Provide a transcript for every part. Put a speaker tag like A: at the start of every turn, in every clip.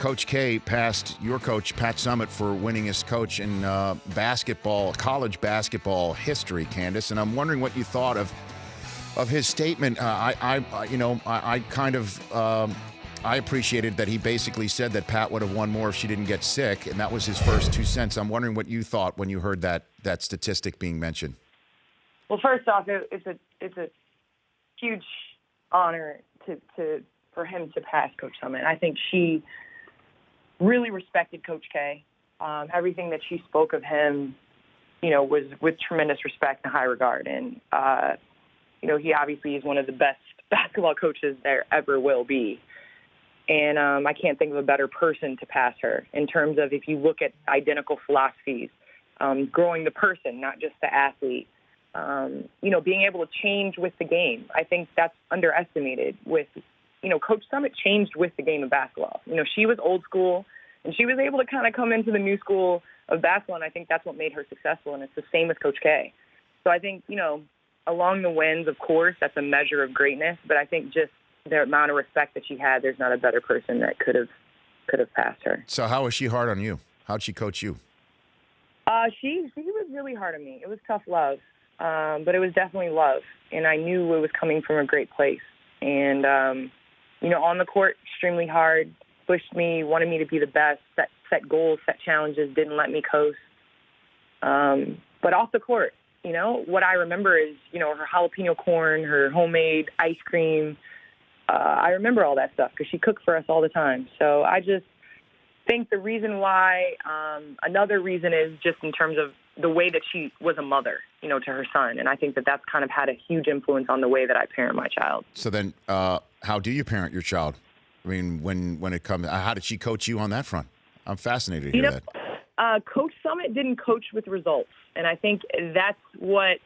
A: Coach K passed your coach, Pat Summitt, for winningest coach in college basketball history, Candace. And I'm wondering what you thought of his statement. I appreciated that he basically said that Pat would have won more if she didn't get sick, and that was his first 2 cents. I'm wondering what you thought when you heard that statistic being mentioned.
B: Well, first off, it's a huge honor for him to pass Coach Summitt. I think she really respected Coach K. Everything that she spoke of him, was with tremendous respect and high regard. And, he obviously is one of the best basketball coaches there ever will be. And I can't think of a better person to pass her in terms of, if you look at identical philosophies, growing the person, not just the athlete, being able to change with the game. I think that's underestimated with, Coach Summitt changed with the game of basketball. She was old school, and she was able to kind of come into the new school of basketball, and I think that's what made her successful, and it's the same with Coach K. So I think, along the wins, of course, that's a measure of greatness, but I think just the amount of respect that she had, there's not a better person that could have passed her.
A: So how was she hard on you? How'd she coach you?
B: She was really hard on me. It was tough love, but it was definitely love, and I knew it was coming from a great place. And, on the court, extremely hard, pushed me, wanted me to be the best, set goals, set challenges, didn't let me coast. But off the court, what I remember is, her jalapeno corn, her homemade ice cream. I remember all that stuff because she cooked for us all the time. So I just think the reason why, another reason is just in terms of the way that she was a mother, to her son. And I think that that's kind of had a huge influence on the way that I parent my child.
A: So then how do you parent your child? I mean, when it comes, how did she coach you on that front? I'm fascinated to hear that.
B: Coach Summitt didn't coach with results. And I think that's what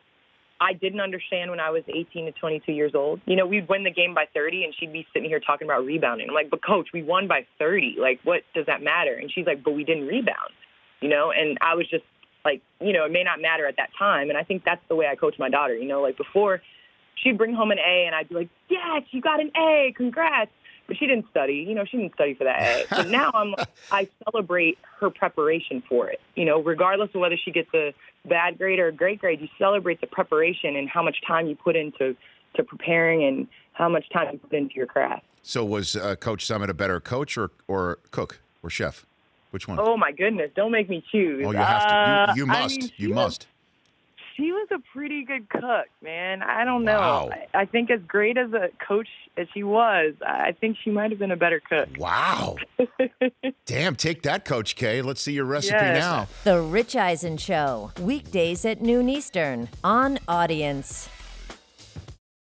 B: I didn't understand when I was 18 to 22 years old. We'd win the game by 30, and she'd be sitting here talking about rebounding. I'm like, but Coach, we won by 30. Like, what does that matter? And she's like, but we didn't rebound, And I was just like, it may not matter at that time. And I think that's the way I coach my daughter. Like before, she'd bring home an A, and I'd be like, yes, you got an A, congrats. But she didn't study. She didn't study for that A. So now I celebrate her preparation for it. Regardless of whether she gets a bad grade or a great grade, you celebrate the preparation and how much time you put into preparing and how much time you put into your craft.
A: So was Coach Summitt a better coach or cook or chef? Which one?
B: Oh, my goodness. Don't make me choose.
A: Oh, you have to. You must. You must.
B: She was a pretty good cook, man. I don't know.
A: Wow.
B: I think as great as a coach as she was, I think she might have been a better cook.
A: Wow. Damn, take that, Coach K. Let's see your recipe now.
C: The Rich Eisen Show, weekdays at noon Eastern on Audience.